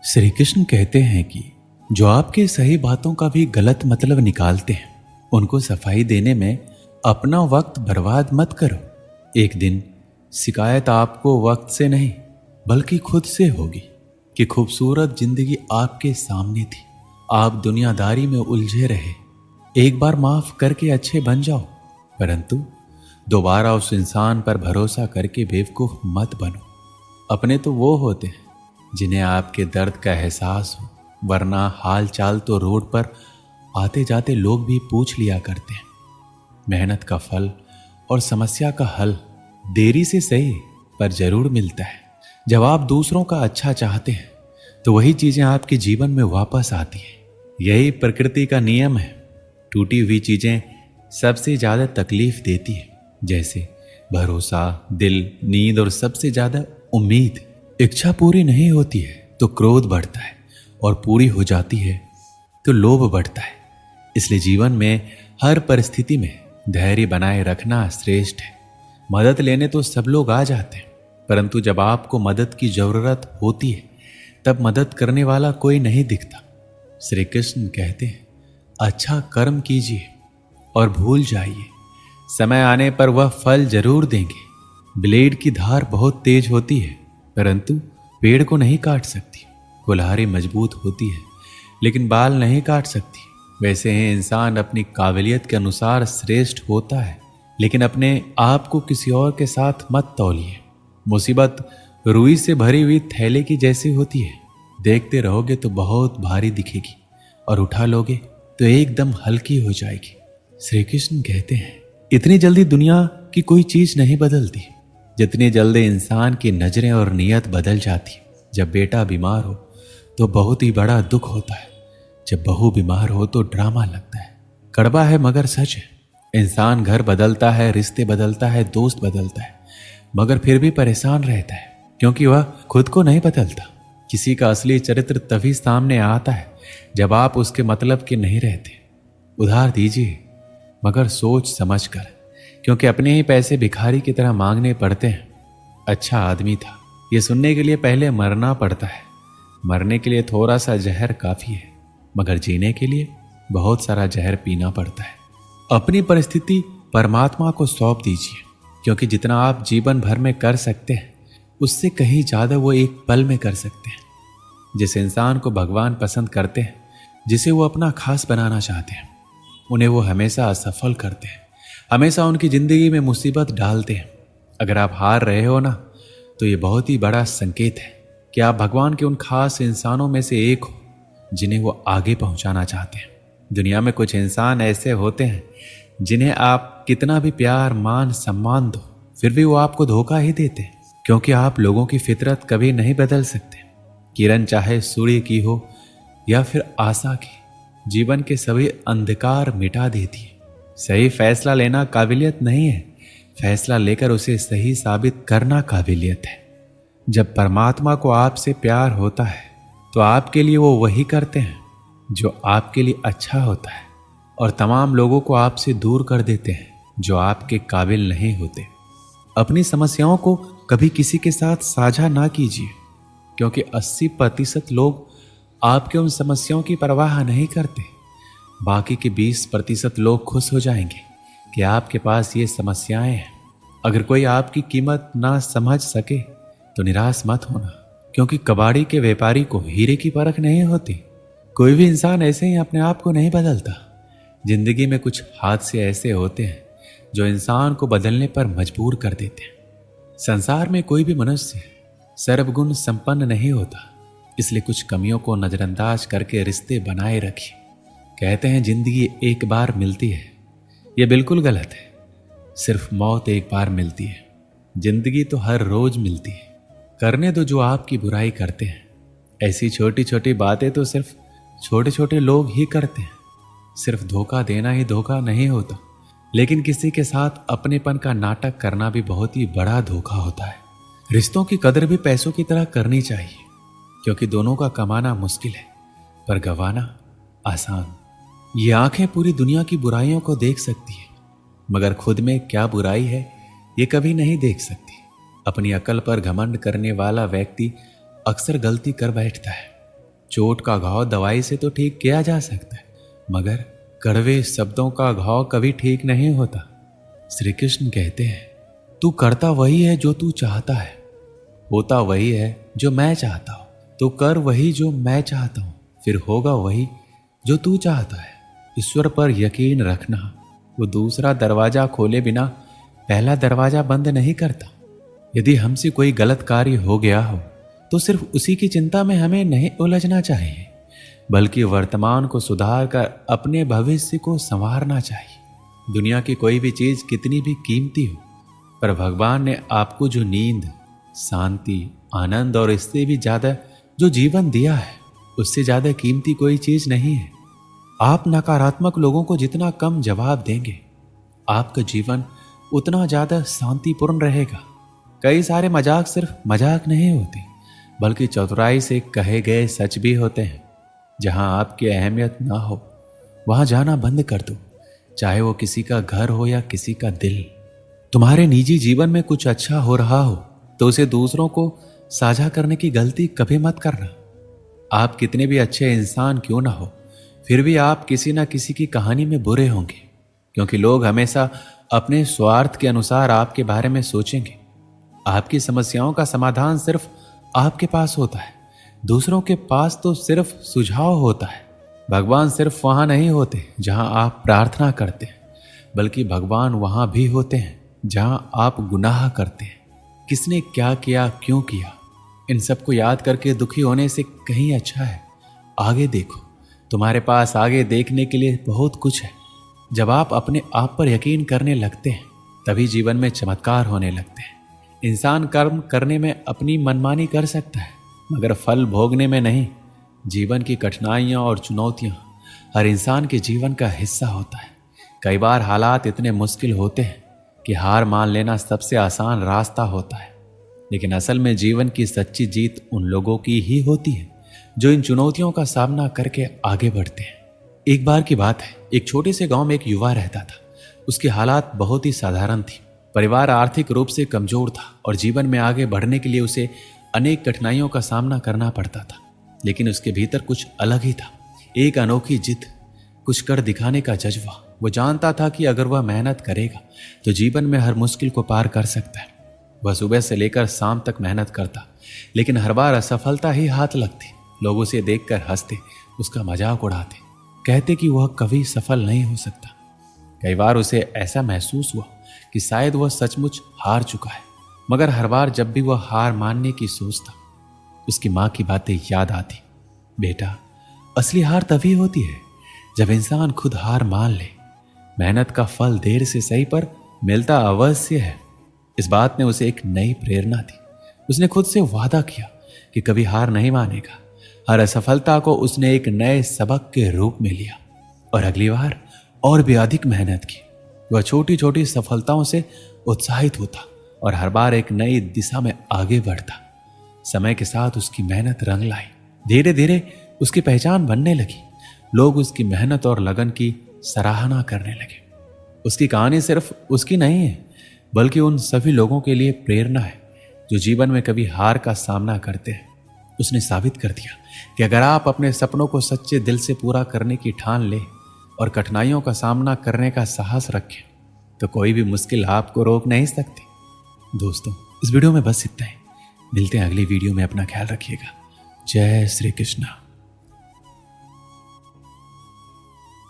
श्री कृष्ण कहते हैं कि जो आपके सही बातों का भी गलत मतलब निकालते हैं, उनको सफाई देने में अपना वक्त बर्बाद मत करो। एक दिन शिकायत आपको वक्त से नहीं बल्कि खुद से होगी कि खूबसूरत जिंदगी आपके सामने थी, आप दुनियादारी में उलझे रहे। एक बार माफ करके अच्छे बन जाओ, परंतु दोबारा उस इंसान पर भरोसा करके बेवकूफ मत बनो। अपने तो वो होते हैं जिन्हें आपके दर्द का एहसास हो, वरना हाल चाल तो रोड पर आते जाते लोग भी पूछ लिया करते हैं। मेहनत का फल और समस्या का हल देरी से सही पर जरूर मिलता है। जब आप दूसरों का अच्छा चाहते हैं तो वही चीजें आपके जीवन में वापस आती हैं। यही प्रकृति का नियम है। टूटी हुई चीजें सबसे ज्यादा तकलीफ देती है, जैसे भरोसा, दिल, नींद और सबसे ज्यादा उम्मीद। इच्छा पूरी नहीं होती है तो क्रोध बढ़ता है, और पूरी हो जाती है तो लोभ बढ़ता है। इसलिए जीवन में हर परिस्थिति में धैर्य बनाए रखना श्रेष्ठ है। मदद लेने तो सब लोग आ जाते हैं, परंतु जब आपको मदद की जरूरत होती है तब मदद करने वाला कोई नहीं दिखता। श्री कृष्ण कहते हैं, अच्छा कर्म कीजिए और भूल जाइए, समय आने पर वह फल जरूर देंगे। ब्लेड की धार बहुत तेज होती है, परंतु पेड़ को नहीं काट सकती। कुल्हाड़ी मजबूत होती है लेकिन बाल नहीं काट सकती। वैसे ही इंसान अपनी काबिलियत के अनुसार श्रेष्ठ होता है, लेकिन अपने आप को किसी और के साथ मत तौलिए। मुसीबत रुई से भरी हुई थैले की जैसी होती है, देखते रहोगे तो बहुत भारी दिखेगी और उठा लोगे तो एकदम हल्की हो जाएगी। श्री कृष्ण कहते हैं, इतनी जल्दी दुनिया की कोई चीज नहीं बदलती जितनी जल्दी इंसान की नजरें और नियत बदल जाती। जब बेटा बीमार हो तो बहुत ही बड़ा दुख होता है, जब बहू बीमार हो तो ड्रामा लगता है। कड़वा है मगर सच है। इंसान घर बदलता है, रिश्ते बदलता है, दोस्त बदलता है, मगर फिर भी परेशान रहता है क्योंकि वह खुद को नहीं बदलता। किसी का असली चरित्र तभी सामने आता है जब आप उसके मतलब के नहीं रहते। उधार दीजिए मगर सोच समझ कर, क्योंकि अपने ही पैसे भिखारी की तरह मांगने पड़ते हैं। अच्छा आदमी था, ये सुनने के लिए पहले मरना पड़ता है। मरने के लिए थोड़ा सा जहर काफी है, मगर जीने के लिए बहुत सारा जहर पीना पड़ता है। अपनी परिस्थिति परमात्मा को सौंप दीजिए, क्योंकि जितना आप जीवन भर में कर सकते हैं उससे कहीं ज्यादा वो एक पल में कर सकते हैं। जिस इंसान को भगवान पसंद करते हैं, जिसे वो अपना खास बनाना चाहते हैं, उन्हें वो हमेशा असफल करते हैं, हमेशा उनकी जिंदगी में मुसीबत डालते हैं। अगर आप हार रहे हो ना, तो ये बहुत ही बड़ा संकेत है कि आप भगवान के उन खास इंसानों में से एक हो जिन्हें वो आगे पहुंचाना चाहते हैं। दुनिया में कुछ इंसान ऐसे होते हैं जिन्हें आप कितना भी प्यार, मान, सम्मान दो, फिर भी वो आपको धोखा ही देते हैं, क्योंकि आप लोगों की फितरत कभी नहीं बदल सकते। किरण चाहे सूर्य की हो या फिर आशा की, जीवन के सभी अंधकार मिटा देती है। सही फैसला लेना काबिलियत नहीं है, फैसला लेकर उसे सही साबित करना काबिलियत है। जब परमात्मा को आपसे प्यार होता है तो आपके लिए वो वही करते हैं जो आपके लिए अच्छा होता है, और तमाम लोगों को आपसे दूर कर देते हैं जो आपके काबिल नहीं होते। अपनी समस्याओं को कभी किसी के साथ साझा ना कीजिए, क्योंकि 80% लोग आपके उन समस्याओं की परवाह नहीं करते। बाकी के 20% लोग खुश हो जाएंगे कि आपके पास ये समस्याएं हैं। अगर कोई आपकी कीमत ना समझ सके तो निराश मत होना, क्योंकि कबाड़ी के व्यापारी को हीरे की परख नहीं होती। कोई भी इंसान ऐसे ही अपने आप को नहीं बदलता। जिंदगी में कुछ हादसे ऐसे होते हैं जो इंसान को बदलने पर मजबूर कर देते हैं। संसार में कोई भी मनुष्य सर्वगुण संपन्न नहीं होता, इसलिए कुछ कमियों को नजरअंदाज करके रिश्ते बनाए रखिए। कहते हैं जिंदगी एक बार मिलती है, यह बिल्कुल गलत है। सिर्फ मौत एक बार मिलती है, जिंदगी तो हर रोज मिलती है। करने दो जो आपकी बुराई करते हैं। ऐसी छोटी छोटी बातें तो सिर्फ छोटे छोटे लोग ही करते हैं। सिर्फ धोखा देना ही धोखा नहीं होता, लेकिन किसी के साथ अपनेपन का नाटक करना भी बहुत ही बड़ा धोखा होता है। रिश्तों की कदर भी पैसों की तरह करनी चाहिए, क्योंकि दोनों का कमाना मुश्किल है पर गंवाना आसान। ये आंखें पूरी दुनिया की बुराइयों को देख सकती है, मगर खुद में क्या बुराई है ये कभी नहीं देख सकती। अपनी अकल पर घमंड करने वाला व्यक्ति अक्सर गलती कर बैठता है। चोट का घाव दवाई से तो ठीक किया जा सकता है, मगर कड़वे शब्दों का घाव कभी ठीक नहीं होता। श्री कृष्ण कहते हैं, तू करता वही है जो तू चाहता है, होता वही है जो मैं चाहता हूं। तो कर वही जो मैं चाहता हूं, फिर होगा वही जो तू चाहता है। ईश्वर पर यकीन रखना, वो दूसरा दरवाजा खोले बिना पहला दरवाजा बंद नहीं करता। यदि हमसे कोई गलत कार्य हो गया हो तो सिर्फ उसी की चिंता में हमें नहीं उलझना चाहिए, बल्कि वर्तमान को सुधार कर अपने भविष्य को संवारना चाहिए। दुनिया की कोई भी चीज कितनी भी कीमती हो, पर भगवान ने आपको जो नींद, शांति, आनंद और इससे भी ज्यादा जो जीवन दिया है, उससे ज्यादा कीमती कोई चीज नहीं है। आप नकारात्मक लोगों को जितना कम जवाब देंगे, आपका जीवन उतना ज्यादा शांतिपूर्ण रहेगा। कई सारे मजाक सिर्फ मजाक नहीं होते, बल्कि चतुराई से कहे गए सच भी होते हैं। जहां आपकी अहमियत ना हो वहां जाना बंद कर दो, चाहे वो किसी का घर हो या किसी का दिल। तुम्हारे निजी जीवन में कुछ अच्छा हो रहा हो तो उसे दूसरों को साझा करने की गलती कभी मत करना। आप कितने भी अच्छे इंसान क्यों ना हो, फिर भी आप किसी ना किसी की कहानी में बुरे होंगे, क्योंकि लोग हमेशा अपने स्वार्थ के अनुसार आपके बारे में सोचेंगे। आपकी समस्याओं का समाधान सिर्फ आपके पास होता है, दूसरों के पास तो सिर्फ सुझाव होता है। भगवान सिर्फ वहां नहीं होते जहां आप प्रार्थना करते हैं, बल्कि भगवान वहां भी होते हैं जहां आप गुनाह करते हैं। किसने क्या किया, क्यों किया, इन सबको याद करके दुखी होने से कहीं अच्छा है आगे देखो। तुम्हारे पास आगे देखने के लिए बहुत कुछ है। जब आप अपने आप पर यकीन करने लगते हैं, तभी जीवन में चमत्कार होने लगते हैं। इंसान कर्म करने में अपनी मनमानी कर सकता है, मगर फल भोगने में नहीं। जीवन की कठिनाइयां और चुनौतियां हर इंसान के जीवन का हिस्सा होता है। कई बार हालात इतने मुश्किल होते हैं कि हार मान लेना सबसे आसान रास्ता होता है, लेकिन असल में जीवन की सच्ची जीत उन लोगों की ही होती है जो इन चुनौतियों का सामना करके आगे बढ़ते हैं। एक बार की बात है, एक छोटे से गांव में एक युवा रहता था। उसकी हालात बहुत ही साधारण थी। परिवार आर्थिक रूप से कमजोर था और जीवन में आगे बढ़ने के लिए उसे अनेक कठिनाइयों का सामना करना पड़ता था। लेकिन उसके भीतर कुछ अलग ही था, एक अनोखी जिद, कुछ कर दिखाने का जज्बा। वो जानता था कि अगर वह मेहनत करेगा तो जीवन में हर मुश्किल को पार कर सकता है। वह सुबह से लेकर शाम तक मेहनत करता, लेकिन हर बार असफलता ही हाथ लगती। लोग उसे देखकर हंसते, उसका मजाक उड़ाते, कहते कि वह कभी सफल नहीं हो सकता। कई बार उसे ऐसा महसूस हुआ कि शायद वह सचमुच हार चुका है, मगर हर बार जब भी वह हार मानने की सोचता, उसकी माँ की बातें याद आती। बेटा, असली हार तभी होती है जब इंसान खुद हार मान ले। मेहनत का फल देर से सही पर मिलता अवश्य है। इस बात ने उसे एक नई प्रेरणा दी। उसने खुद से वादा किया कि कभी हार नहीं मानेगा। हर असफलता को उसने एक नए सबक के रूप में लिया और अगली बार और भी अधिक मेहनत की। वह छोटी छोटी सफलताओं से उत्साहित होता और हर बार एक नई दिशा में आगे बढ़ता। समय के साथ उसकी मेहनत रंग लाई। धीरे धीरे उसकी पहचान बनने लगी। लोग उसकी मेहनत और लगन की सराहना करने लगे। उसकी कहानी सिर्फ उसकी नहीं है, बल्कि उन सभी लोगों के लिए प्रेरणा है जो जीवन में कभी हार का सामना करते हैं। उसने साबित कर दिया कि अगर आप अपने सपनों को सच्चे दिल से पूरा करने की ठान ले और कठिनाइयों का सामना करने का साहस रखें, तो कोई भी मुश्किल आपको रोक नहीं सकती। दोस्तों, इस वीडियो में बस इतना ही। मिलते हैं अगली वीडियो में। अपना ख्याल रखिएगा। जय श्री कृष्ण।